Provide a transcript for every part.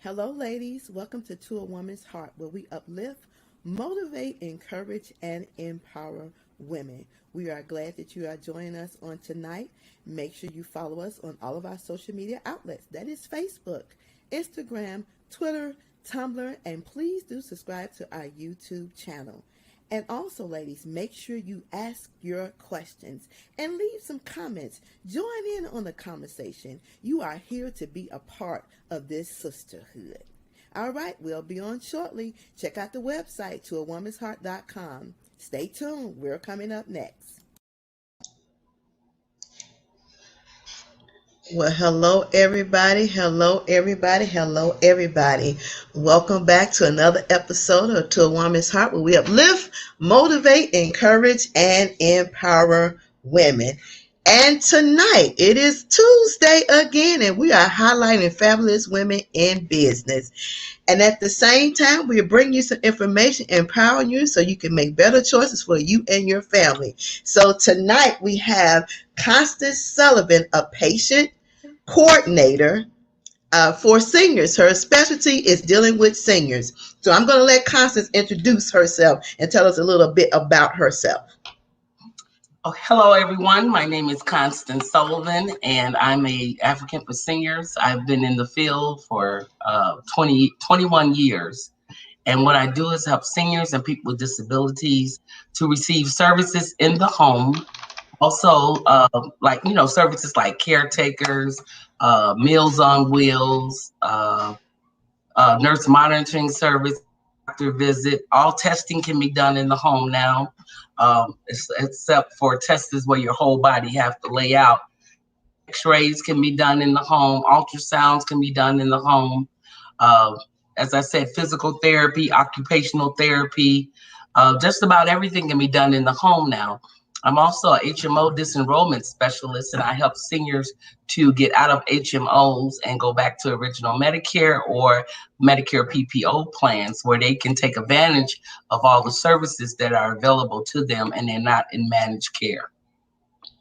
Hello, ladies. Welcome to A Woman's Heart, where we uplift, motivate, encourage, and empower women. We are glad that you are joining us on tonight. Make sure you follow us on all of our social media outlets. That is Facebook, Instagram, Twitter, Tumblr, and please do subscribe to our YouTube channel. And also, ladies, make sure you ask your questions and leave some comments. Join in on the conversation. You are here to be a part of this sisterhood. All right, we'll be on shortly. Check out the website, toawomansheart.com. Stay tuned. We're coming up next. Well, hello, everybody. Hello, everybody. Hello, everybody. Welcome back to another episode of To a Woman's Heart, where we uplift, motivate, encourage, and empower women. And tonight, it is Tuesday again, and we are highlighting fabulous women in business. And at the same time, we bring you some information, empowering you so you can make better choices for you and your family. So tonight, we have Constance Sullivan, a patient coordinator for seniors. Her specialty is dealing with seniors. So I'm going to let Constance introduce herself and tell us a little bit about herself. Oh, hello, everyone. My name is Constance Sullivan, and I'm an advocate for seniors. I've been in the field for 21 years. And what I do is help seniors and people with disabilities to receive services in the home. Also, services like caretakers, Meals on Wheels, nurse monitoring service, doctor visit. All testing can be done in the home now, except for tests where your whole body have to lay out. X-rays can be done in the home. Ultrasounds can be done in the home. As I said, physical therapy, occupational therapy, just about everything can be done in the home now. I'm also a HMO disenrollment specialist, and I help seniors to get out of HMOs and go back to original Medicare or Medicare PPO plans where they can take advantage of all the services that are available to them and they're not in managed care.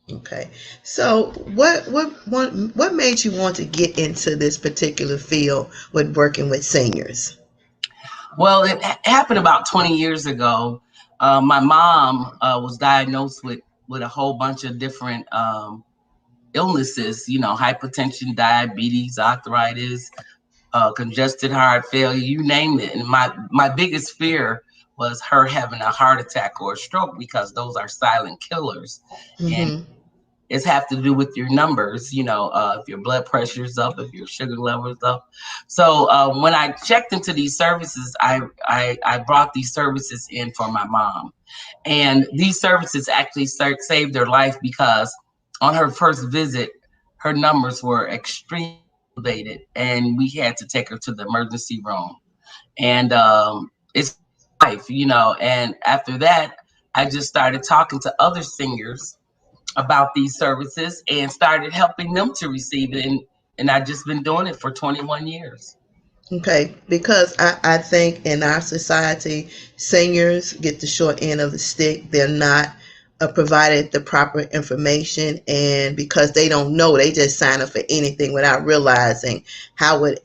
Okay. So what made you want to get into this particular field with working with seniors? Well, it happened about 20 years ago. My mom was diagnosed with a whole bunch of different illnesses, hypertension, diabetes, arthritis, congested heart failure, you name it. And my biggest fear was her having a heart attack or a stroke, because those are silent killers. Mm-hmm. And it's have to do with your numbers, if your blood pressure is up, if your sugar level is up. So when I checked into these services, I brought these services in for my mom. And these services actually saved her life, because on her first visit, her numbers were extremely elevated, and we had to take her to the emergency room. And it's life, and after that, I just started talking to other seniors about these services and started helping them to receive it. And I've just been doing it for 21 years. Okay, because I think in our society, seniors get the short end of the stick. They're not provided the proper information, and because they don't know, they just sign up for anything without realizing how would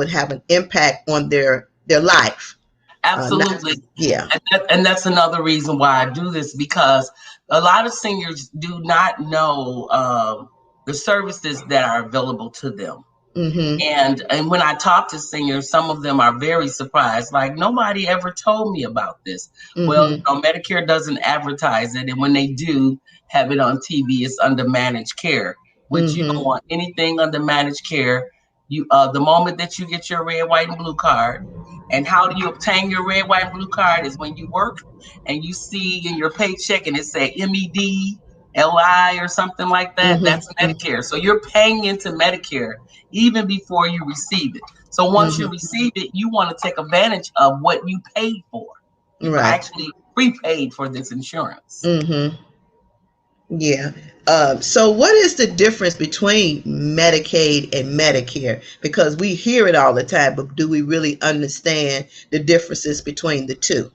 have an impact on their life. Absolutely. Yeah. And that's another reason why I do this, because a lot of seniors do not know the services that are available to them. Mm-hmm. And when I talk to seniors, some of them are very surprised, like, nobody ever told me about this. Mm-hmm. Well, Medicare doesn't advertise it, and when they do have it on TV, it's under managed care, which mm-hmm. you don't want anything under managed care. You the moment that you get your red, white, and blue card. And how do you obtain your red, white, and blue card is when you work and you see in your paycheck and it say MED-LI or something like that. Mm-hmm. That's Medicare. So you're paying into Medicare even before you receive it. So once mm-hmm. you receive it, you want to take advantage of what you paid for. You actually prepaid for this insurance. Mm-hmm. Yeah. So what is the difference between Medicaid and Medicare? Because we hear it all the time, but do we really understand the differences between the two?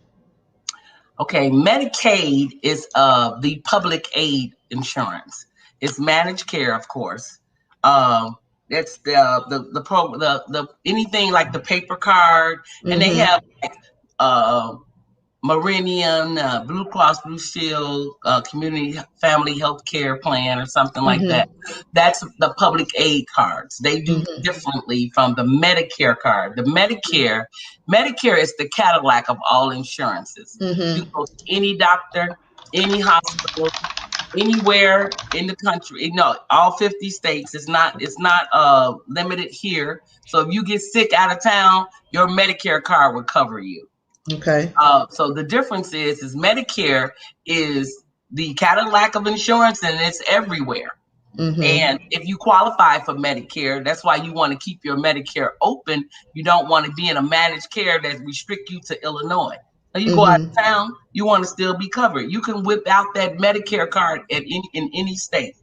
Okay, Medicaid is the public aid insurance. It's managed care, of course. Um, it's the anything like the paper card, and they Mm-hmm. have uh, Meridian, Blue Cross Blue Shield, Community Family Health Care Plan, or something like that. Mm-hmm. That's the public aid cards. They do Mm-hmm. differently from the Medicare card. The Medicare is the Cadillac of all insurances. You Mm-hmm. go to any doctor, any hospital, anywhere in the country. No, all 50 states. It's not limited here. So if you get sick out of town, your Medicare card will cover you. Okay. So the difference is Medicare is the Cadillac of insurance, and it's everywhere. And Mm-hmm. if you qualify for Medicare, that's why you want to keep your Medicare open. You don't want to be in a managed care that restrict you to Illinois. Now you go out Mm-hmm. of town, you want to still be covered. You can whip out that Medicare card in any state.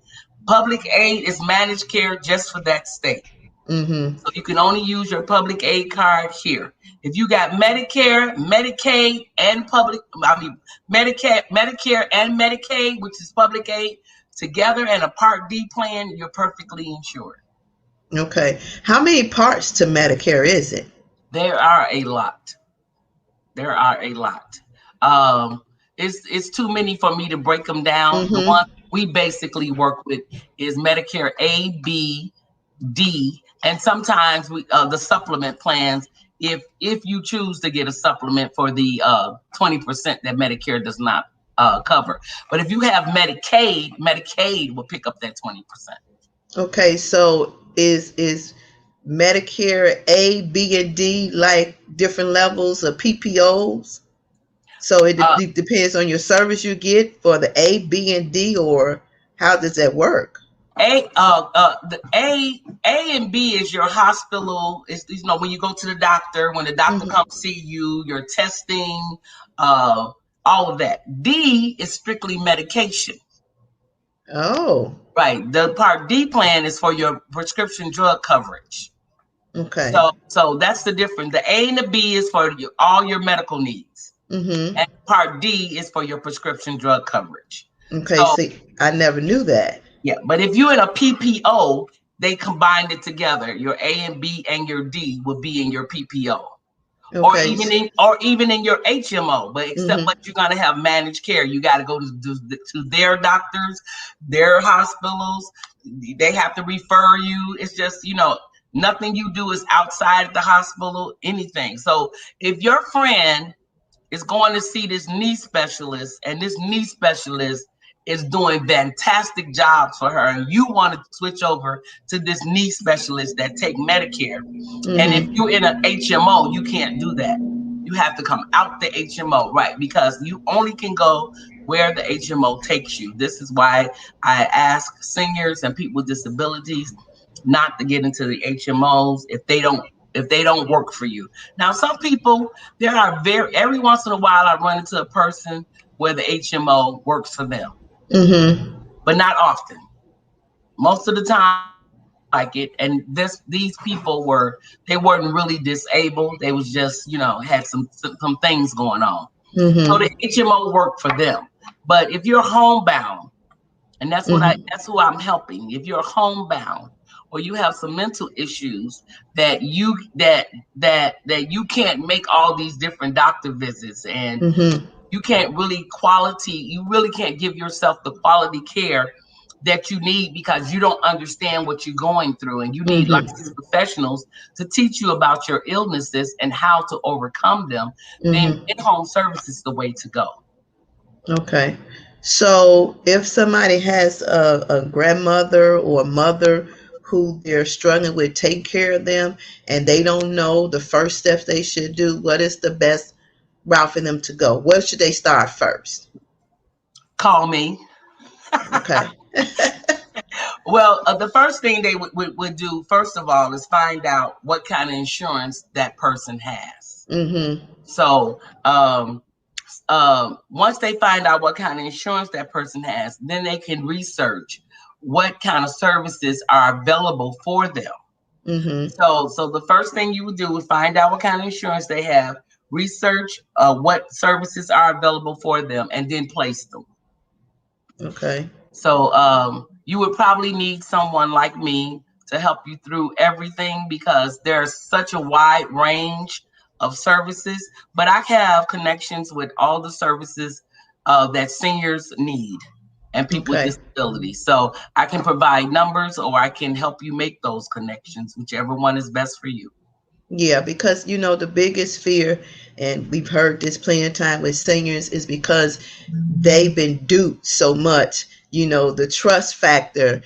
Public aid is managed care just for that state. Mm-hmm. So you can only use your public aid card here. If you got Medicare, Medicaid, and Medicare and Medicaid, which is public aid, together in a Part D plan, you're perfectly insured. Okay. How many parts to Medicare is it? There are a lot. There are a lot. Um, it's too many for me to break them down. The one Mm-hmm. we basically work with is Medicare A, B, D, and sometimes we the supplement plans. If you choose to get a supplement for the 20% that Medicare does not cover, but if you have Medicaid, Medicaid will pick up that 20%. Okay. So is Medicare A, B, and D like different levels of PPOs? So it Uh, depends on your service you get for the A, B, and D, or how does that work? the A and B is your hospital. It's when you go to the doctor, when the doctor Mm-hmm. comes see you, your testing, uh, all of that. D is strictly medication. Oh, Right. The Part D plan is for your prescription drug coverage. okay. So that's the difference. The A and the B is for all your medical needs, Mm-hmm. and Part D is for your prescription drug coverage. Okay, So see, I never knew that. yeah, but if you're in a PPO, they combined it together. Your A and B and your D will be in your PPO, or Okay. even in your HMO. But except, Mm-hmm. but you're gonna have managed care. You got to go to their doctors, their hospitals. They have to refer you. It's just nothing you do is outside the hospital. Anything. So if your friend is going to see this knee specialist, and this knee specialist is doing fantastic jobs for her, and you want to switch over to this knee specialist that take Medicare. And if you're Mm-hmm. in an HMO, you can't do that. You have to come out the HMO, right? Because you only can go where the HMO takes you. This is why I ask seniors and people with disabilities not to get into the HMOs if they don't work for you. Now, some people, there are every once in a while I run into a person where the HMO works for them, Mm-hmm. but not often. Most of the time like it, and these people they weren't really disabled. They was just had some things going on. So the Mm-hmm. HMO worked for them. But if you're homebound, and Mm-hmm. that's who I'm helping. If you're homebound or you have some mental issues that you can't make all these different doctor visits, and Mm-hmm. you really can't give yourself the quality care that you need because you don't understand what you're going through, and you need licensed Mm-hmm. professionals to teach you about your illnesses and how to overcome them. Then Mm-hmm. in-home service is the way to go. Okay. So if somebody has a grandmother or a mother who they're struggling with taking care of them and they don't know the first steps they should do, what is the best route for them to go? Where should they start first? Call me. Okay. Well, the first thing they would do, first of all, is find out what kind of insurance that person has. Mm-hmm. So once they find out what kind of insurance that person has, then they can research what kind of services are available for them. Mm-hmm. So the first thing you would do is find out what kind of insurance they have, research what services are available for them, and then place them. Okay. So you would probably need someone like me to help you through everything because there's such a wide range of services. But I have connections with all the services that seniors need and people with Okay. disabilities. So I can provide numbers or I can help you make those connections, whichever one is best for you. Yeah, because the biggest fear, and we've heard this plenty of time with seniors, is because they've been duped so much. The trust factor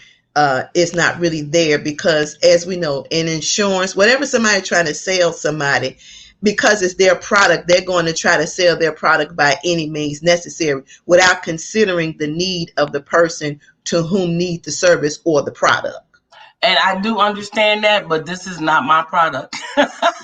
is not really there because, as we know, in insurance, whatever somebody trying to sell somebody, because it's their product, they're going to try to sell their product by any means necessary without considering the need of the person to whom need the service or the product. And I do understand that, but this is not my product.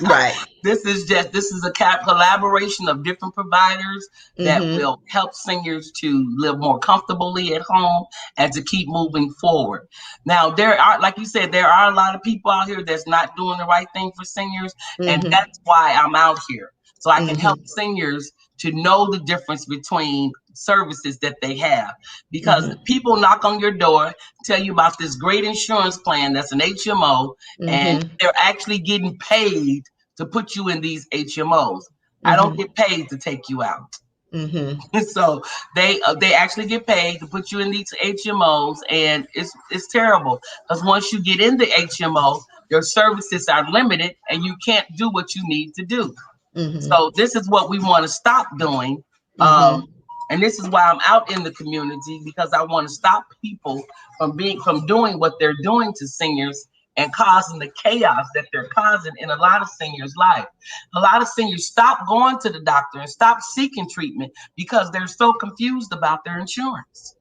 Right. This is a collaboration of different providers that Mm-hmm. will help seniors to live more comfortably at home and to keep moving forward. Now, there are, like you said, there are a lot of people out here that's not doing the right thing for seniors, and Mm-hmm. that's why I'm out here. So I can help Mm-hmm. seniors to know the difference between services that they have. Because Mm-hmm. people knock on your door, tell you about this great insurance plan that's an HMO, and Mm-hmm. they're actually getting paid to put you in these HMOs. I don't Mm-hmm. get paid to take you out. Mm-hmm. So they actually get paid to put you in these HMOs, and it's terrible because once you get in the HMO, your services are limited and you can't do what you need to do. Mm-hmm. So this is what we want to stop doing. Mm-hmm. And this is why I'm out in the community, because I want to stop people from doing what they're doing to seniors and causing the chaos that they're causing in a lot of seniors' life. A lot of seniors stop going to the doctor and stop seeking treatment because they're so confused about their insurance.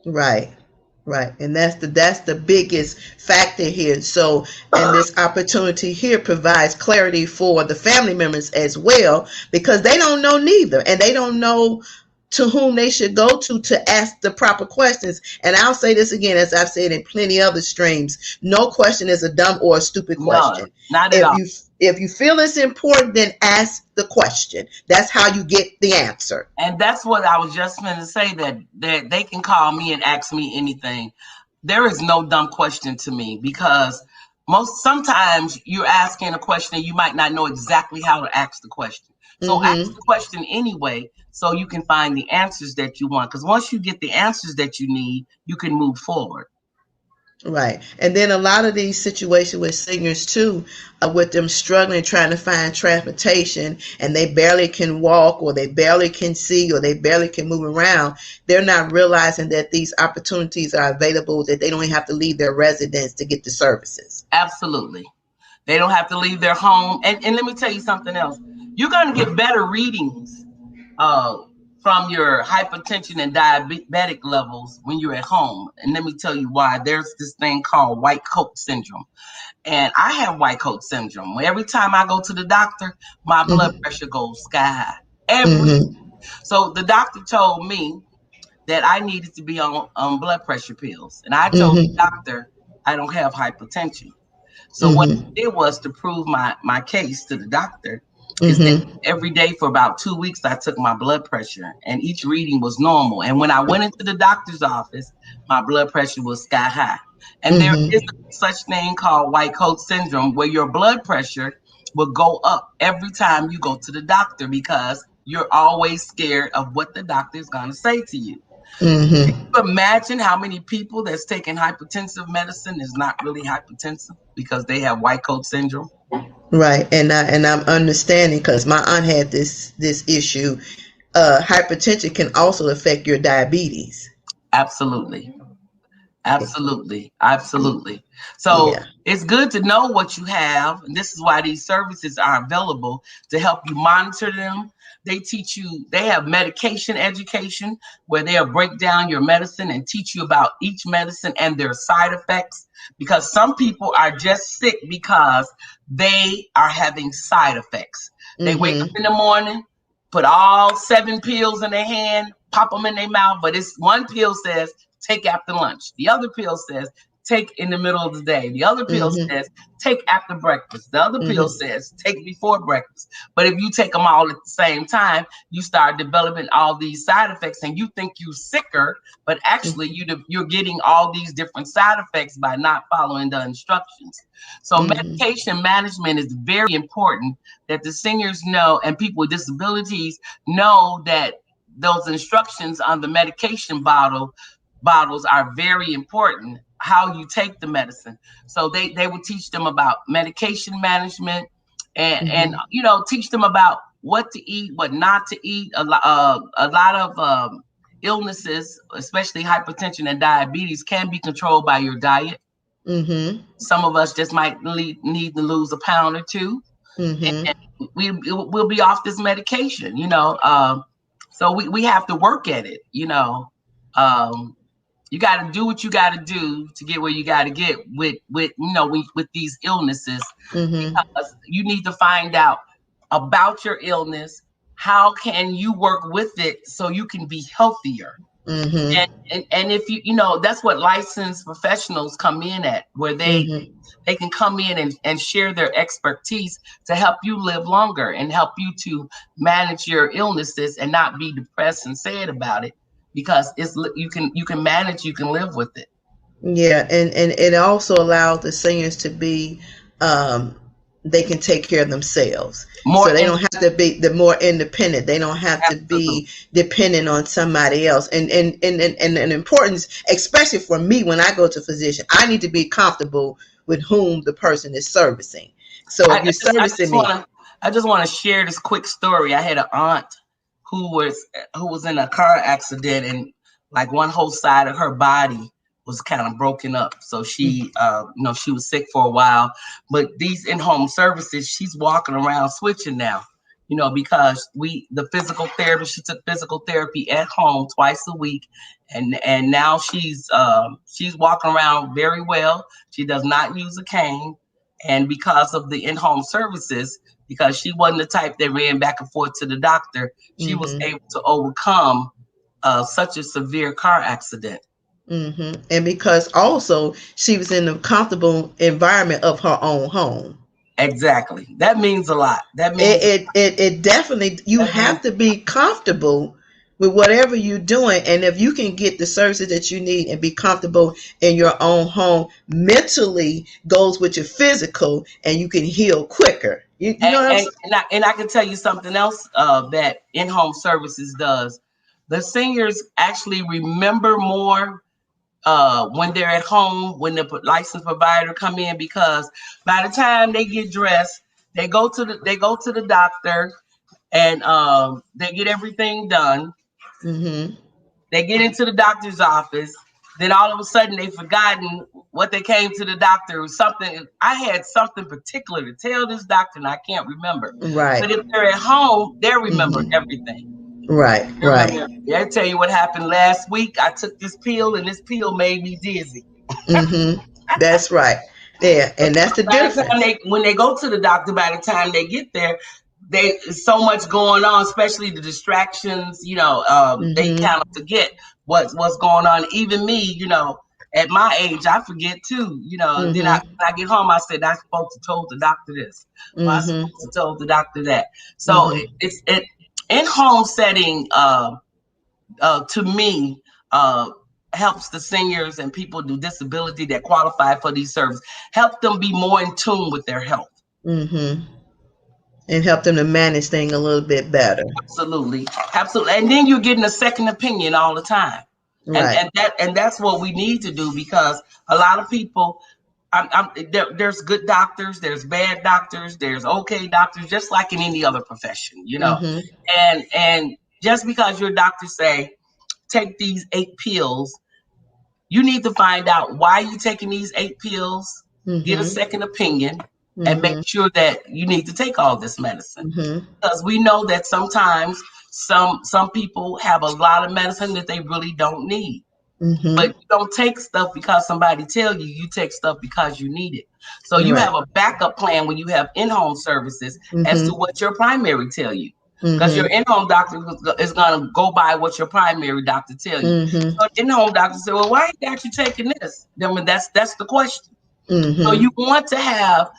Right. Right. And that's the biggest factor here. So, and this opportunity here provides clarity for the family members as well, because they don't know neither, and they don't know to whom they should go to ask the proper questions. And I'll say this again, as I've said in plenty other streams, no question is a dumb or a stupid question. No, not at If all. you feel it's important, then ask the question. That's how you get the answer. And that's what I was just going to say, that they can call me and ask me anything. There is no dumb question to me, because sometimes you're asking a question and you might not know exactly how to ask the question. So Mm-hmm. ask the question anyway, so you can find the answers that you want. Because once you get the answers that you need, you can move forward. Right. And then a lot of these situations with seniors too, with them struggling trying to find transportation, and they barely can walk, or they barely can see, or they barely can move around, they're not realizing that these opportunities are available, that they don't have to leave their residence to get the services. Absolutely. They don't have to leave their home. And let me tell you something else. You're going to get better readings from your hypertension and diabetic levels when you're at home. And let me tell you why. There's this thing called white coat syndrome. And I have white coat syndrome. Every time I go to the doctor, my blood Mm-hmm. pressure goes sky high. Mm-hmm. So the doctor told me that I needed to be on blood pressure pills. And I told the Mm-hmm. doctor I don't have hypertension. So what Mm-hmm. I did was, to prove my case to the doctor, is that Mm-hmm. every day for about 2 weeks, I took my blood pressure, and each reading was normal. And when I went into the doctor's office, my blood pressure was sky high. And there is Mm-hmm. such thing called white coat syndrome, where your blood pressure will go up every time you go to the doctor, because you're always scared of what the doctor is going to say to you. Mm-hmm. Imagine how many people that's taking hypertensive medicine is not really hypertensive because they have white coat syndrome. Right. And I'm understanding, because my aunt had this issue. Hypertension can also affect your diabetes. Absolutely. Absolutely. So Yeah. it's good to know what you have. And this is why these services are available, to help you monitor them. They teach you, they have medication education, where they'll break down your medicine and teach you about each medicine and their side effects. Because some people are just sick because they are having side effects. They wake up Mm-hmm. in the morning, put all 7 pills in their hand, pop them in their mouth, but it's one pill says take after lunch. The other pill says take in the middle of the day. The other pill says take after breakfast. The other pill says take before breakfast. But if you take them all at the same time, you start developing all these side effects, and you think you're sicker, but actually you're getting all these different side effects by not following the instructions. So medication management is very important, that the seniors know, and people with disabilities know, that those instructions on the medication bottles are very important, how you take the medicine. So they will teach them about medication management, and teach them about what to eat, what not to eat. A lot of illnesses, especially hypertension and diabetes, can be controlled by your diet. Some of us just might need to lose a pound or two, and we'll be off this medication, so we have to work at it. You got to do what you got to do to get where you got to get with these illnesses, because you need to find out about your illness. How can you work with it so you can be healthier? And if that's what licensed professionals come in at, where they can come in and share their expertise to help you live longer and help you to manage your illnesses and not be depressed and sad about it, because you can manage, you can live with it. Yeah, and it also allowed the seniors to be they can take care of themselves. So they don't have to be more independent. They don't have to be dependent on somebody else. And an importance, especially for me, when I go to a physician, I need to be comfortable with whom the person is servicing. So if you're servicing me. I just want to share this quick story. I had an aunt who was in a car accident, and like one whole side of her body was kind of broken up. So she, she was sick for a while, but these in-home services, she's walking around switching now, because the physical therapy, she took physical therapy at home twice a week. And now she's walking around very well. She does not use a cane. And because of the in-home services, because she wasn't the type that ran back and forth to the doctor, she was able to overcome such a severe car accident. And because also she was in a comfortable environment of her own home. Exactly. That means a lot. That means it definitely, you have to be comfortable with whatever you're doing. And if you can get the services that you need and be comfortable in your own home, mentally goes with your physical, and you can heal quicker. You know what I'm saying? And I can tell you something else that in-home services does. The seniors actually remember more when they're at home, when the licensed provider come in, because by the time they get dressed, they go to the doctor, and they get everything done. They get into the doctor's office. Then all of a sudden they've forgotten what they came to the doctor, or something. I had something particular to tell this doctor and I can't remember. Right. But if they're at home, they'll remember everything. Right. I tell you what happened last week. I took this pill, and this pill made me dizzy. That's right. Yeah, and that's the difference. When they go to the doctor, by the time they get there, there's so much going on, especially the distractions. They kind of forget what's going on. Even me, at my age, I forget too. Then when I get home, I said I supposed to told the doctor this. I supposed to told the doctor that. So it's in-home setting, to me, helps the seniors and people with disability that qualify for these services, help them be more in tune with their health. And help them to manage things a little bit better. Absolutely. And then you're getting a second opinion all the time. Right. And that's what we need to do, because a lot of people, there's good doctors, there's bad doctors, there's okay doctors, just like in any other profession, and just because your doctor say take these 8 pills, you need to find out why you're taking these 8 pills, get a second opinion, and make sure that you need to take all this medicine, because we know that sometimes some people have a lot of medicine that they really don't need. But you don't take stuff because somebody tell you. You take stuff because you need it. So you have a backup plan when you have in-home services as to what your primary tell you. because your Mm-hmm. in-home doctor is going to go by what your primary doctor tell you. Mm-hmm. So in-home doctor say, well, why ain't got you taking this? Then that's the question. So Mm-hmm. you want to have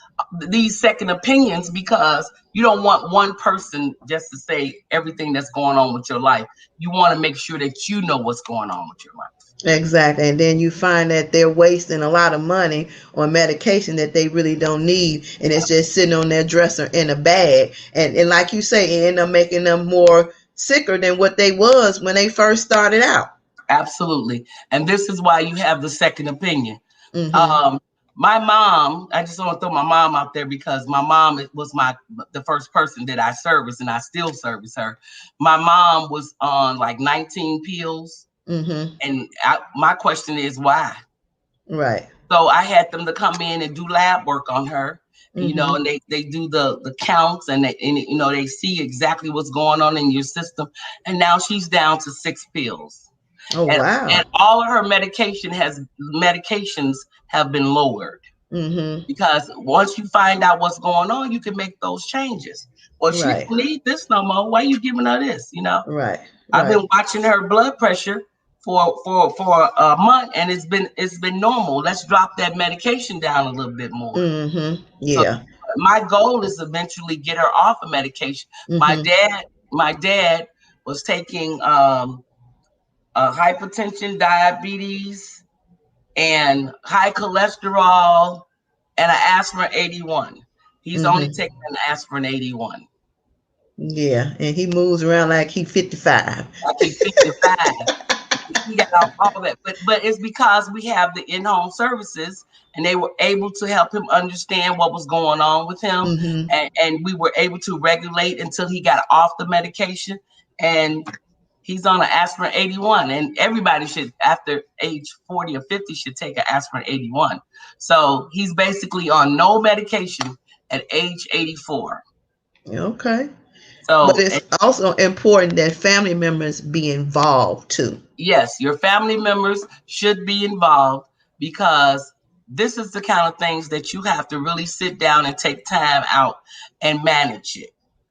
these second opinions because you don't want one person just to say everything that's going on with your life. You want to make sure that you know what's going on with your life. Exactly. And then you find that they're wasting a lot of money on medication that they really don't need. And it's just sitting on their dresser in a bag. And like you say, it end up making them more sicker than what they was when they first started out. Absolutely. And this is why you have the second opinion. Mm-hmm. Um, my mom, I just want to throw my mom out there because my mom was the first person that I serviced, and I still service her. My mom was on like 19 pills, Mm-hmm. and my question is why. Right. So I had them to come in and do lab work on her, Mm-hmm. and they do the counts, and they see exactly what's going on in your system. And now she's down to 6 pills, Oh, and wow. all of her medications have been lowered. Mm-hmm. Because once you find out what's going on, you can make those changes. Well, she Right. don't need this no more. Why are you giving her this? Right. I've Right. been watching her blood pressure for a month, and it's been normal. Let's drop that medication down a little bit more. Mm-hmm. So Yeah. my goal is eventually get her off of medication. My Mm-hmm. dad was taking hypertension, diabetes, and high cholesterol, and an aspirin 81. He's only Mm-hmm. taking an aspirin 81. Yeah. And he moves around like he 55. Like he's 55. He got all that, but it's because we have the in-home services, and they were able to help him understand what was going on with him, Mm-hmm. and we were able to regulate until he got off the medication, and he's on an aspirin 81, and everybody should, after age 40 or 50, should take an aspirin 81. So he's basically on no medication at age 84. Okay. But So it's also important that family members be involved too. yes, your family members should be involved because this is the kind of things that you have to really sit down and take time out and manage it.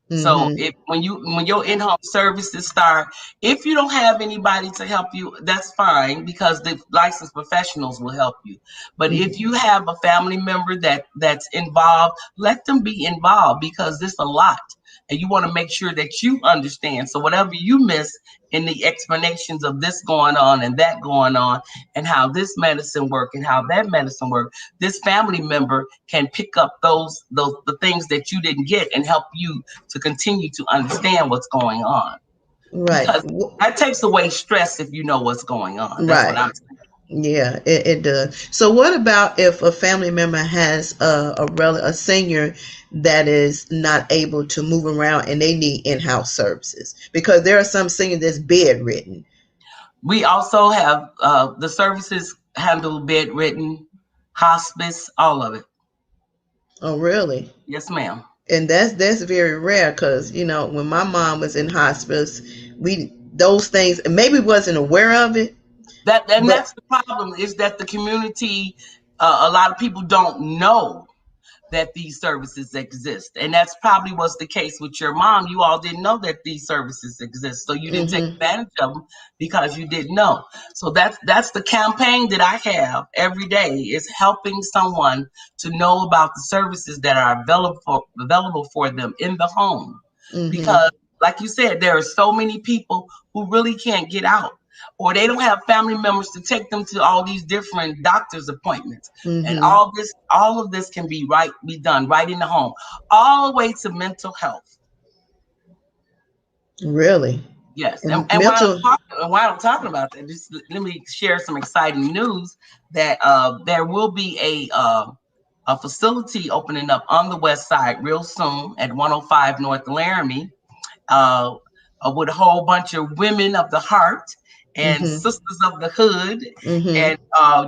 So Mm-hmm. if when your in-home services start, if you don't have anybody to help you, that's fine because the licensed professionals will help you. But if Mm-hmm. you have a family member that's involved, let them be involved because this a lot. And you want to make sure that you understand. So whatever you miss in the explanations of this going on and that going on, and how this medicine work and how that medicine work, this family member can pick up those the things that you didn't get and help you to continue to understand what's going on, Right. because that takes away stress if you know what's going on. That's what Right. I'm saying. Yeah, it does. So what about if a family member has a senior that is not able to move around and they need in-house services? Because there are some seniors that's bedridden. We also have the services handle bedridden, hospice, all of it. Oh, really? Yes, ma'am. And that's very rare because when my mom was in hospice, we those things maybe wasn't aware of it, but That's the problem, is that the community, a lot of people don't know that these services exist. And that's probably was the case with your mom. You all didn't know that these services exist. So you didn't take hmm advantage of them because you didn't know. So that's the campaign that I have every day, is helping someone to know about the services that are available for them in the home. hmm Because like you said, there are so many people who really can't get out, or they don't have family members to take them to all these different doctor's appointments. And hmm all of this can be done right in the home, all the way to mental health. really. Yes. and, And and while mental. i'm talking while I'm talking about that, just let me share some exciting news that there will be a facility opening up on the west side real soon at 105 North Laramie, uh, with a whole bunch of women of the heart and hmm sisters of the hood, hmm and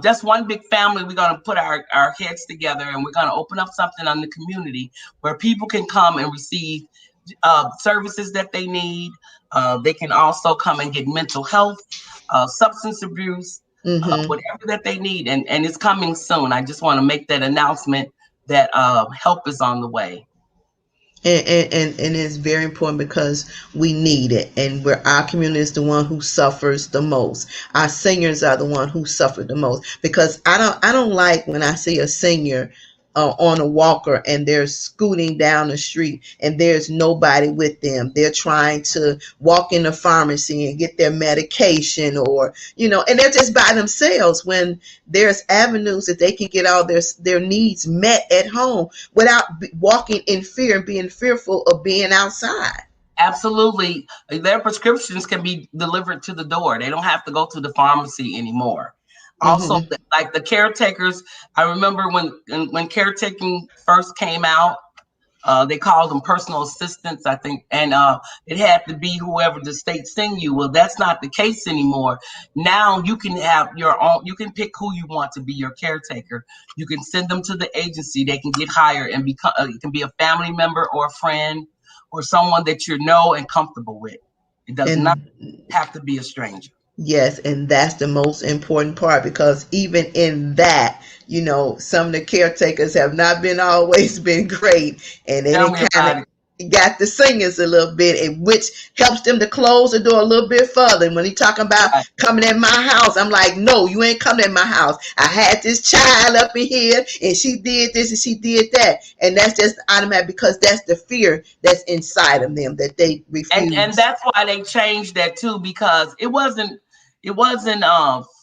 just one big family. We're going to put our heads together, and we're going to open up something on the community where people can come and receive services that they need. They can also come and get mental health, substance abuse, hmm whatever that they need, and it's coming soon. I just want to make that announcement that help is on the way. And it's very important because we need it, and where our community is the one who suffers the most. Our seniors are the one who suffer the most, because I don't like when I see a senior on a walker and they're scooting down the street and there's nobody with them. They're trying to walk in the pharmacy and get their medication, or and they're just by themselves, when there's avenues that they can get all their needs met at home without walking in fear and being fearful of being outside. Absolutely. Their prescriptions can be delivered to the door. They don't have to go to the pharmacy anymore. Also, Mm-hmm. like the caretakers, I remember when caretaking first came out, they called them personal assistants, I think, and it had to be whoever the state send you. Well, that's not the case anymore. Now you can have your own. You can pick who you want to be your caretaker. You can send them to the agency. They can get hired and become. It can be a family member or a friend or someone that you know and comfortable with. It does not And have to be a stranger. yes, and that's the most important part, because even in that, some of the caretakers have not been always been great, and then Tell it me kind about it. of got the singers a little bit, and which helps them to close the door a little bit further. And when he talking about Right. coming in my house, I'm like, no, you ain't coming in my house. I had this child up in here, and she did this and she did that, and that's just automatic, because that's the fear that's inside of them that they And refuse. that's why they changed that too, because it wasn't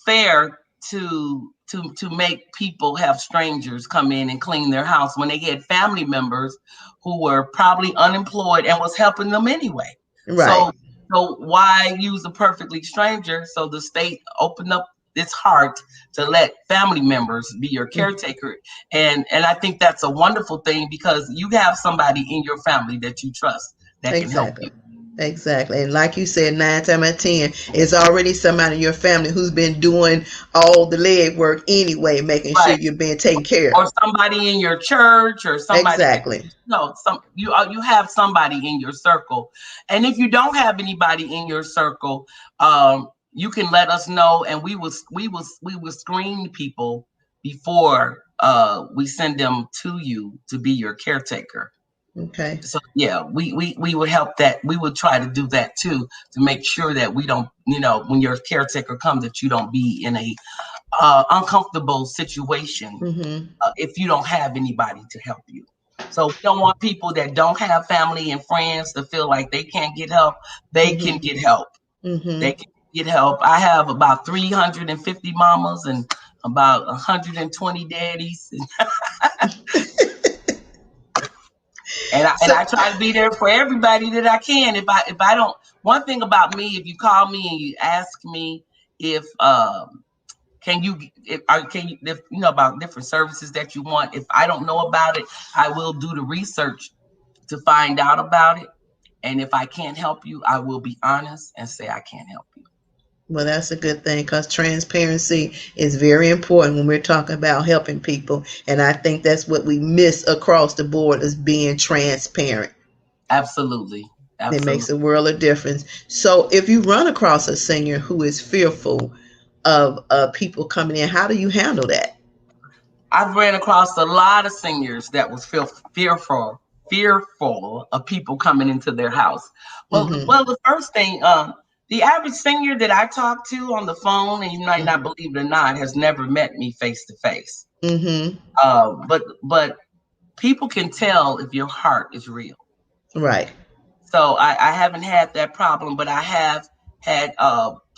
fair to make people have strangers come in and clean their house when they had family members who were probably unemployed and was helping them anyway. Right. So why use a perfectly stranger? So the state opened up its heart to let family members be your caretaker, and I think that's a wonderful thing, because you have somebody in your family that you trust that can help Exactly. you. Exactly. And like you said, 9 times out of 10, it's already somebody in your family who's been doing all the leg work anyway, making sure Right. you're being taken care Or of. somebody in your church, or somebody that Exactly. you have somebody in your circle. And if you don't have anybody in your circle, you can let us know, and we will screen people before we send them to you to be your caretaker. Okay. So yeah, we would help that. We would try to do that too, to make sure that we don't, when your caretaker comes, that you don't be in a uncomfortable situation Mm-hmm. if you don't have anybody to help you. So we don't want people that don't have family and friends to feel like they can't get help. They can Mm-hmm. get help. They Mm-hmm. can get help. I have about 350 mamas and about 120 daddies, and So, I try to be there for everybody that I can. If I don't, one thing about me, if you call me and you ask me if can you can you if you know about different services that you want, if I don't know about it, I will do the research to find out about it. And if I can't help you, I will be honest and say I can't help you. well, that's a good thing, because transparency is very important when we're talking about helping people. And I think that's what we miss across the board, is being transparent. Absolutely. It makes Absolutely. a world of difference. So if you run across a senior who is fearful of people coming in, how do you handle that? I've ran across a lot of seniors that was fearful of people coming into their house. Mm-hmm. Well, the first thing, the average senior that I talk to on the phone, and you might not believe it or not, has never met me face to face. Mm-hmm. But people can tell if your heart is real. Right. So I haven't had that problem, but I have had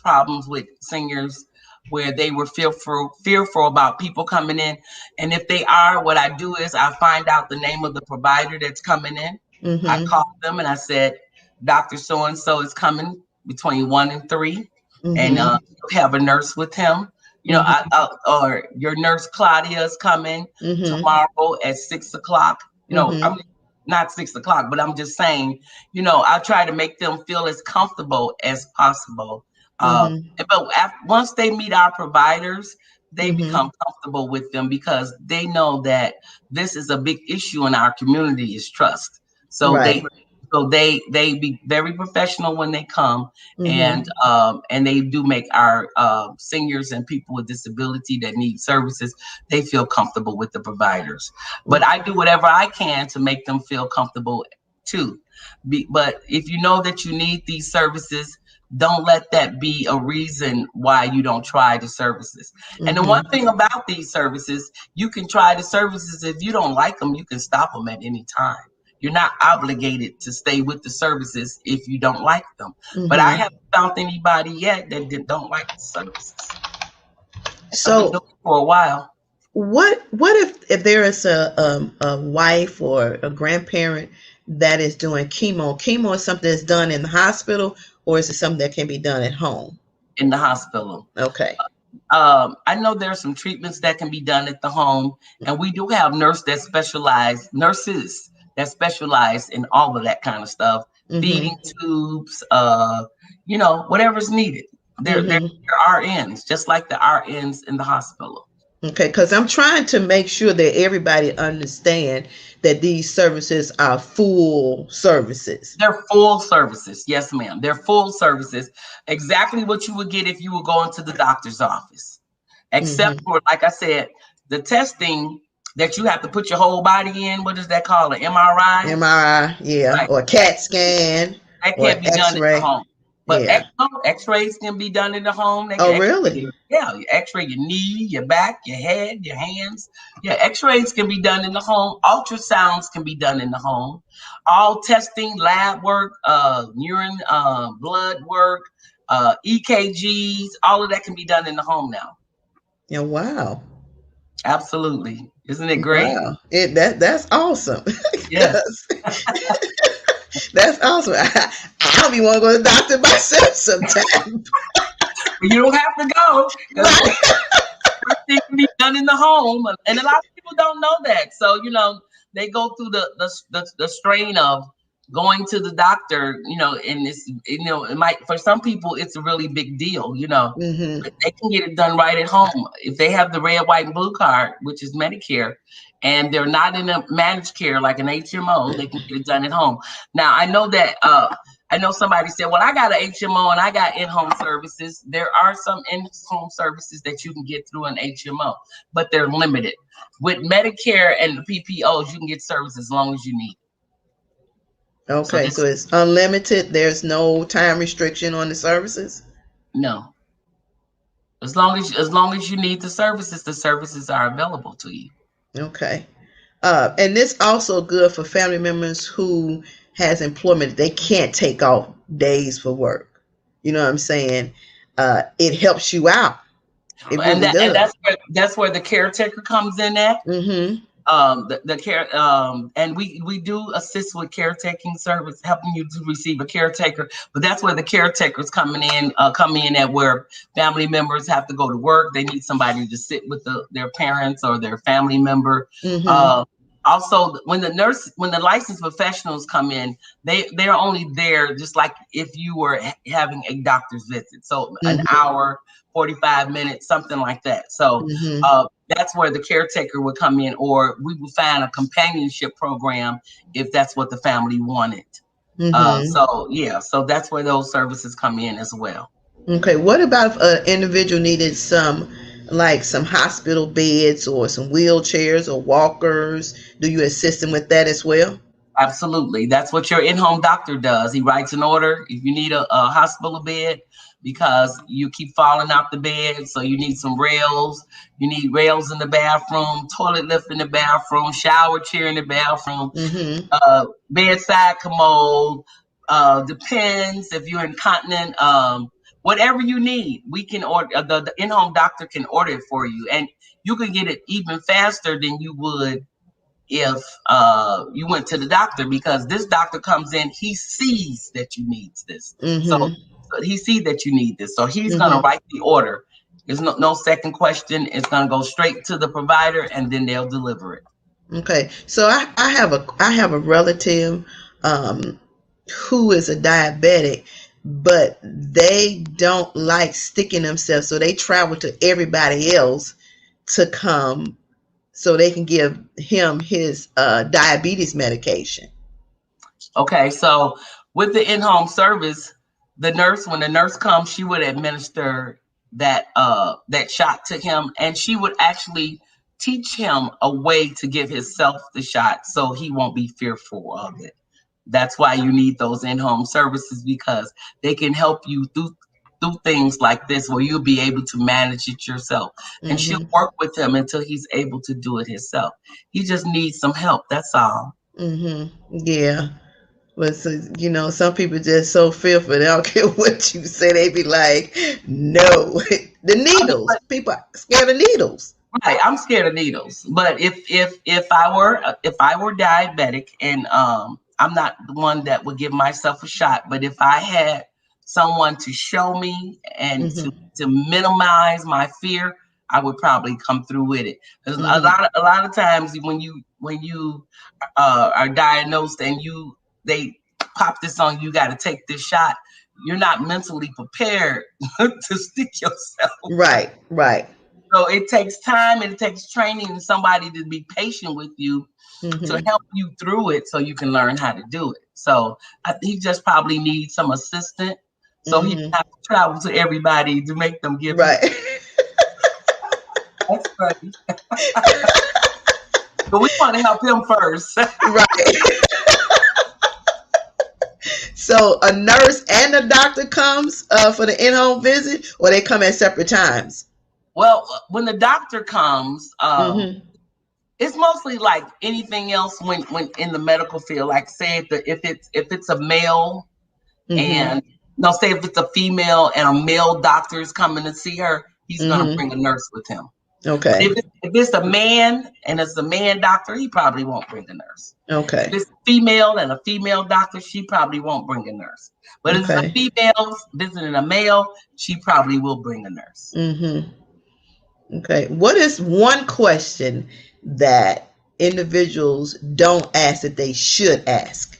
problems with seniors where they were fearful about people coming in. And if they are, what I do is I find out the name of the provider that's coming in. I Mm-hmm. call them and I said, Dr. So and so is coming between 1 and 3, and Mm-hmm. you have a nurse with him. Mm-hmm. Or your nurse Claudia is coming Mm-hmm. tomorrow at 6 o'clock. I'm Mm-hmm. not 6 o'clock, but I'm just saying, I try to make them feel as comfortable as possible. Mm-hmm. But once they meet our providers, they Mm-hmm. become comfortable with them, because they know that this is a big issue in our community, is trust. So they Right. so they be very professional when they come, and Mm-hmm. they do make our seniors and people with disability that need services, they feel comfortable with the providers. But I do whatever I can to make them feel comfortable too. But if you know that you need these services, don't let that be a reason why you don't try the services. And the one thing about these services, you can try the services. If you don't like them, you can stop them at any time. You're not obligated to stay with the services if you don't like them. But I haven't found anybody yet that don't like the services. So, I've been doing it for a while. What if there is a wife or a grandparent that is doing chemo? Chemo is something that's done in the hospital, or is it something that can be done at home? In the hospital. Okay. I know there are some treatments that can be done at the home, and we do have nurses that specialize in all of that kind of stuff, feeding tubes, whatever's needed. They're RNs, just like the RNs in the hospital. Okay, because I'm trying to make sure that everybody understand that these services are full services. They're full services. Yes, ma'am. They're full services. Exactly what you would get if you were going to the doctor's office. Except for, like I said, the testing that you have to put your whole body in. What is that called? An MRI? MRI, yeah. Right. Or a CAT scan. That can't be done in the home. But x-rays can be done in the home. Really? Yeah, you x-ray your knee, your back, your head, your hands. Yeah, x-rays can be done in the home. Ultrasounds can be done in the home. All testing, lab work, urine, blood work, EKGs, all of that can be done in the home now. Yeah, wow. Absolutely. Isn't it great? Wow. That's awesome. Yes. That's awesome. I don't even want to go to the doctor myself sometimes. You don't have to go. Everything can be done in the home. And a lot of people don't know that. So, they go through the strain of going to the doctor, and it's, it might, for some people, it's a really big deal, But they can get it done right at home. If they have the red, white, and blue card, which is Medicare, and they're not in a managed care like an HMO, they can get it done at home. Now, I know that, I know somebody said, well, I got an HMO and I got in-home services. There are some in-home services that you can get through an HMO, but they're limited. With Medicare and the PPOs, you can get service as long as you need. Okay, so it's unlimited. There's no time restriction on the services? No. As long as you need the services are available to you. Okay. And this also good for family members who has employment. They can't take off days for work. You know what I'm saying? It helps you out. It really does. And that's where the caretaker comes in at. The care, and we do assist with caretaking service, helping you to receive a caretaker. But that's where the caretakers come in at where family members have to go to work. They need somebody to sit with their parents or their family member. Also, when the licensed professionals come in, they're only there just like if you were having a doctor's visit. So an hour, 45 minutes, something like that. So that's where the caretaker would come in, or we would find a companionship program if that's what the family wanted. So that's where those services come in as well. Okay. What about if an individual needed some hospital beds or some wheelchairs or walkers? Do you assist them with that as well? Absolutely. That's what your in-home doctor does. He writes an order if you need a hospital bed because you keep falling out the bed. So you need some rails. You need rails in the bathroom, toilet lift in the bathroom, shower chair in the bathroom, bedside commode. Depends if you're incontinent. Whatever you need, we can order. The in-home doctor can order it for you, and you can get it even faster than you would if you went to the doctor, because this doctor comes in, he sees that you need this. So he sees that you need this. So he's going to write the order. There's no second question. It's going to go straight to the provider, and then they'll deliver it. Okay. So I have a relative who is a diabetic, but they don't like sticking themselves. So they travel to everybody else to come so they can give him his diabetes medication. Okay. So with the in-home service, when the nurse comes, she would administer that shot to him, and she would actually teach him a way to give himself the shot so he won't be fearful of it. That's why you need those in-home services, because they can help you through things like this, where you'll be able to manage it yourself. And she'll Mm-hmm. work with him until he's able to do it himself. He just needs some help. That's all. Mm-hmm. Yeah. But so, some people just so fearful. They don't care what you say. They be like, no. The I mean, needles. People are scared of needles. right, I'm scared of needles. But if I were diabetic, and I'm not the one that would give myself a shot, but if I had someone to show me and to Mm-hmm. to minimize my fear, I would probably come through with it. 'Cause Mm-hmm. a lot of times when you are diagnosed and they pop this on you, got to take this shot. You're not mentally prepared to stick yourself. Right. Right. So it takes time and it takes training and somebody to be patient with you to Mm-hmm. help you through it so you can learn how to do it. So he just probably needs some assistant so he Mm-hmm. can have to travel to everybody to make them give him. Right. That's funny. But we want to help him first. Right. So a nurse and a doctor comes for the in-home visit, or they come at separate times. Well, when the doctor comes, Mm-hmm. it's mostly like anything else when in the medical field. Like say if it's a male, Mm-hmm. and no, say if it's a female and a male doctor is coming to see her, he's gonna Mm-hmm. bring a nurse with him. But Okay. if it's a man and it's a man doctor, he probably won't bring a nurse. If Okay. it's female and a female doctor, she probably won't bring a nurse. But if it's a Okay. female visiting a male, she probably will bring a nurse. Mm-hmm. Okay. What is one question that individuals don't ask that they should ask?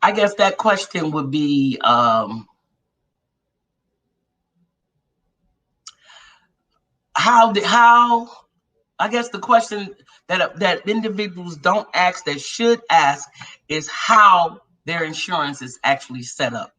I guess that question would be how I guess the question that individuals don't ask that should ask is how their insurance is actually set up,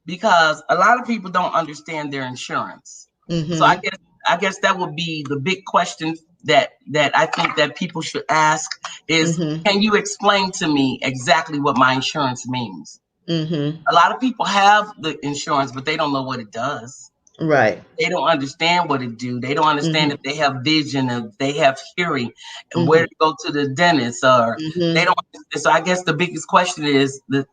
because a lot of people don't understand their insurance. So I Mm-hmm. guess I guess that would be the big question that I think that people should ask is, Mm-hmm. can you explain to me exactly what my insurance means? Mm-hmm. A lot of people have the insurance, but they don't know what it does. Right. They don't understand what it do. They don't understand Mm-hmm. if they have vision, if they have hearing, and where Mm-hmm. to go to the dentist, or they Mm-hmm. don't. So I guess the biggest question is it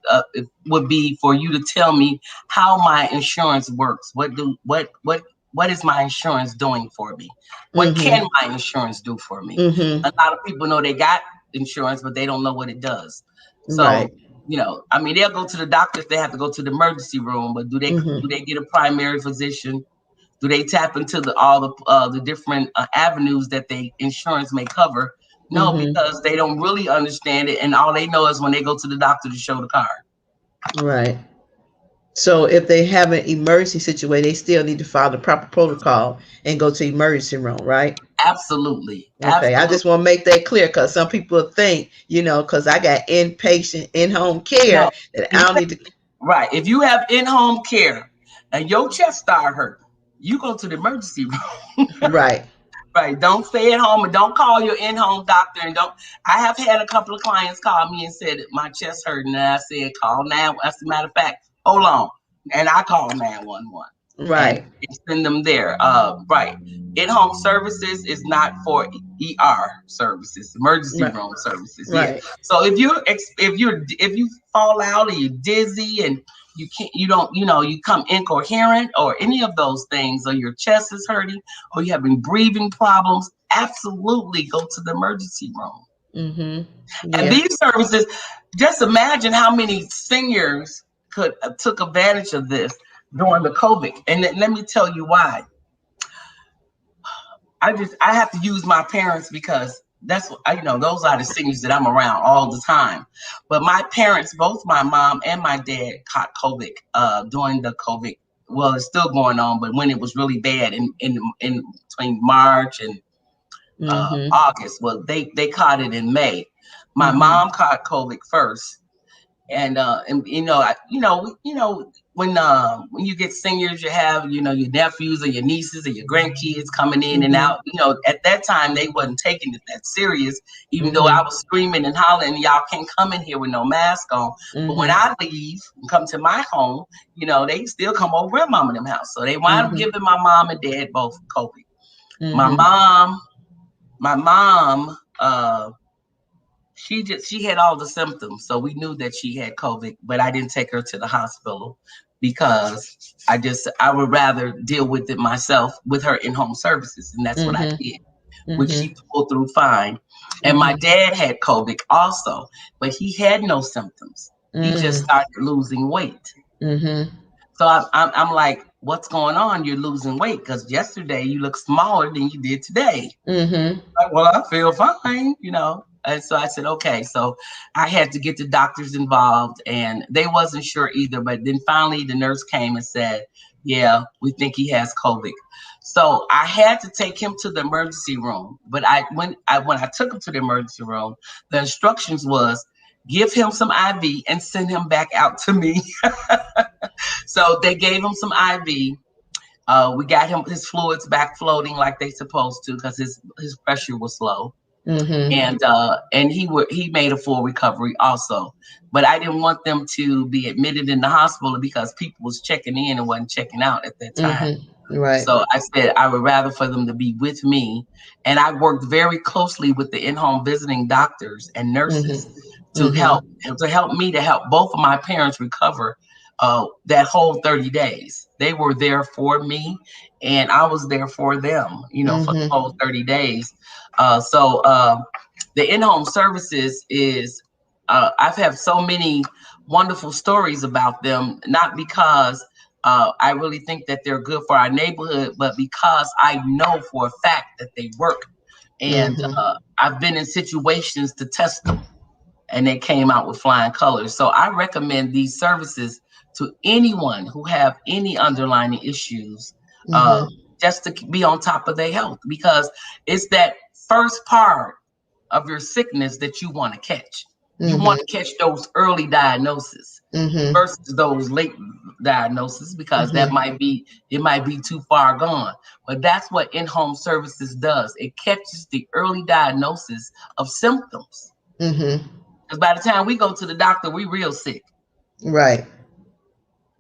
would be for you to tell me how my insurance works. What is my insurance doing for me? What can Mm-hmm. my insurance do for me? Mm-hmm. A lot of people know they got insurance, but they don't know what it does. So Right. I mean, they'll go to the doctor if they have to go to the emergency room, but do they Mm-hmm. do they get a primary physician? Do they tap into all the different avenues that the insurance may cover? No, Mm-hmm. because they don't really understand it, and all they know is when they go to the doctor to show the card. Right. So if they have an emergency situation, they still need to follow the proper protocol and go to emergency room, right? Absolutely, Okay, I absolutely. just want to make that clear because some people think, because I got inpatient, in-home No, care that if I you don't need to. right, if you have in-home care and your chest start hurt, you go to the emergency room. Right. Right. Don't stay at home and don't call your in-home doctor. And don't. I have had a couple of clients call me and said my chest hurting, and I said call 9. As a matter of fact, hold on, and I called 911 and Right. send them there. Right. In-home services is not for ER services, emergency Right. room services. Yeah. Right. So if you fall out or you're dizzy and you can't, you don't, you come incoherent or any of those things, or your chest is hurting, or you're having breathing problems, absolutely go to the emergency room. Mm-hmm. And Yeah. these services, just imagine how many seniors could took advantage of this during the COVID. And let me tell you why. I have to use my parents because that's what those are the seniors that I'm around all the time. But my parents, both my mom and my dad, caught COVID during the COVID. Well, it's still going on, but when it was really bad in between March and Mm-hmm. August. Well, they caught it in May. My Mm-hmm. mom caught COVID first, and when you get seniors, you have, you know, your nephews or your nieces or your grandkids coming in and out. You know, at that time they wasn't taking it that serious, even though I was screaming and hollering, y'all can't come in here with no mask on. But when I leave and come to my home, you know, they still come over at mom and them house. So they wind up giving my mom and dad both COVID. My mom, she had all the symptoms, so we knew that she had COVID, but I didn't take her to the hospital because I would rather deal with it myself with her in-home services, and that's what I did, which she pulled through fine. And my dad had COVID also, but he had no symptoms. He just started losing weight. So I'm like, what's going on? You're losing weight because yesterday you look smaller than you did today. Like, well, I feel fine, you know. And so I said, okay. So I had to get the doctors involved, and they wasn't sure either. But then finally the nurse came and said, yeah, we think he has COVID. So I had to take him to the emergency room. But when I took him to the emergency room, the instructions was give him some IV and send him back out to me. So they gave him some IV. We got him his fluids back floating like they supposed to because his pressure was low. And he made a full recovery also. But I didn't want them to be admitted in the hospital because people was checking in and wasn't checking out at that time. Right. So I said I would rather for them to be with me. And I worked very closely with the in-home visiting doctors and nurses to help me to help both of my parents recover that whole 30 days. They were there for me and I was there for them, you know, for the whole 30 days. So the in-home services is, I've had so many wonderful stories about them, not because I really think that they're good for our neighborhood, but because I know for a fact that they work. And I've been in situations to test them and they came out with flying colors. So I recommend these services to anyone who have any underlying issues, just to be on top of their health, because it's that first part of your sickness that you want to catch. You want to catch those early diagnoses versus those late diagnoses, because it might be too far gone. But that's what in-home services does. It catches the early diagnosis of symptoms. Because by the time we go to the doctor, we real sick. Right.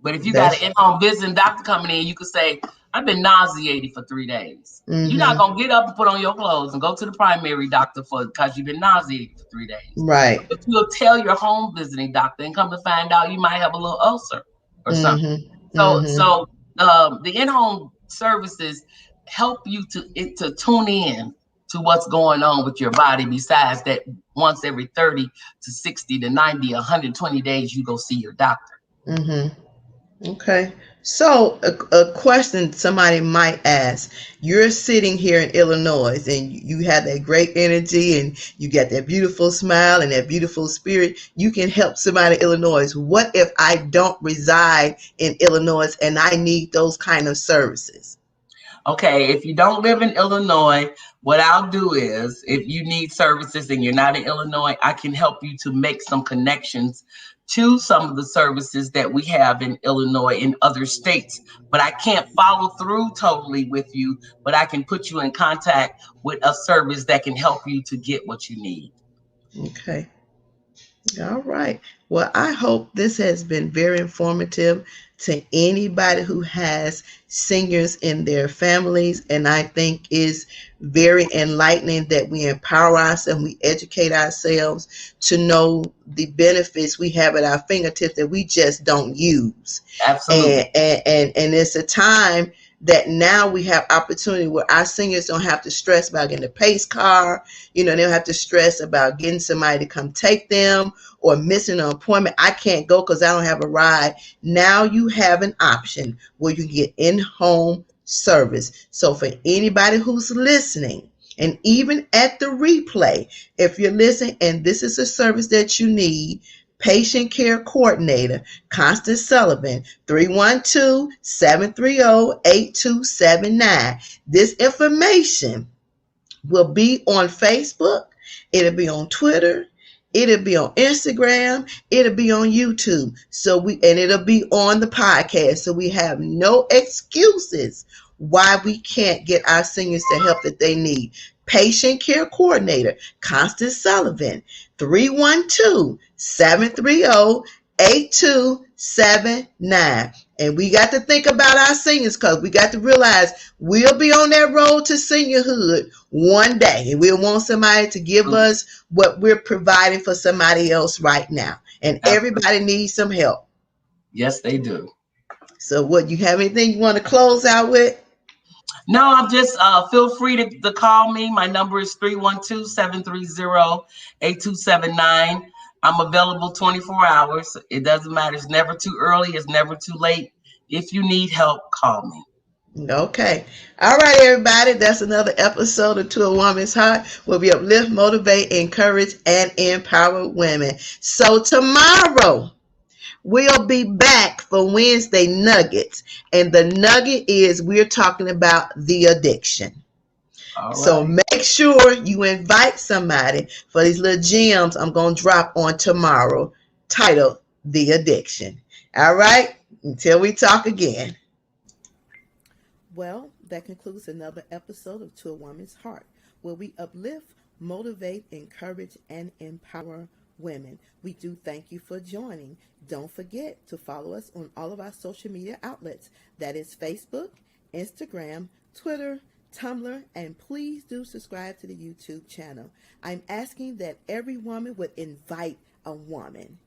But if you got an in-home visiting doctor coming in, you could say, I've been nauseated for 3 days. You're not going to get up and put on your clothes and go to the primary doctor because you've been nauseated for 3 days. Right. But you'll tell your home visiting doctor and come to find out you might have a little ulcer or something. So the in-home services help you to tune in to what's going on with your body, besides that once every 30 to 60 to 90, 120 days, you go see your doctor. Okay. So a question somebody might ask, you're sitting here in Illinois and you have that great energy and you got that beautiful smile and that beautiful spirit. You can help somebody in Illinois. What if I don't reside in Illinois and I need those kind of services? Okay, if you don't live in Illinois, what I'll do is, if you need services and you're not in Illinois, I can help you to make some connections to some of the services that we have in Illinois in other states. But I can't follow through totally with you, but I can put you in contact with a service that can help you to get what you need. Okay. All right. Well, I hope this has been very informative to anybody who has seniors in their families. And I think is very enlightening that we empower ourselves, we educate ourselves to know the benefits we have at our fingertips that we just don't use. Absolutely. And it's a time that now we have opportunity where our seniors don't have to stress about getting a pace car. You know, they don't have to stress about getting somebody to come take them or missing an appointment. I can't go because I don't have a ride. Now you have an option where you can get in-home service. So for anybody who's listening, and even at the replay, if you're listening and this is a service that you need, Patient Care Coordinator, Constance Sullivan, 312-730-8279. This information will be on Facebook. It'll be on Twitter. It'll be on Instagram. It'll be on YouTube. And it'll be on the podcast. So we have no excuses why we can't get our seniors the help that they need. Patient Care Coordinator, Constance Sullivan, 312-730-8279. And we got to think about our seniors, because we got to realize we'll be on that road to seniorhood one day, and we'll want somebody to give us what we're providing for somebody else right now. And everybody needs some help. Yes, they do. So what, you have anything you want to close out with? No, I'm just feel free to call me. My number is 312-730-8279. I'm available 24 hours. It doesn't matter. It's never too early. It's never too late. If you need help, call me. Okay. All right, everybody. That's another episode of To a Woman's Heart, where we uplift, motivate, encourage, and empower women. So tomorrow, we'll be back for Wednesday Nuggets. And the nugget is, we're talking about the addiction. Right. So make sure you invite somebody for these little gems I'm going to drop on tomorrow, titled The Addiction. All right. Until we talk again. Well, that concludes another episode of To a Woman's Heart, where we uplift, motivate, encourage, and empower women. We do thank you for joining. Don't forget to follow us on all of our social media outlets. That is Facebook, Instagram, Twitter, Tumblr, and please do subscribe to the YouTube channel. I'm asking that every woman would invite a woman.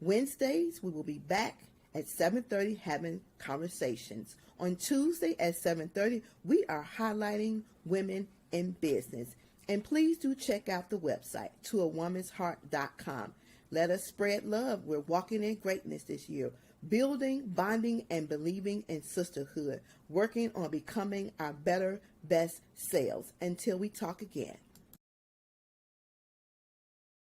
Wednesdays, we will be back at 7:30 having conversations. On Tuesday at 7:30, we are highlighting women in business. And please do check out the website, toawomansheart.com. Let us spread love. We're walking in greatness this year, building, bonding, and believing in sisterhood, working on becoming our better, best selves. Until we talk again.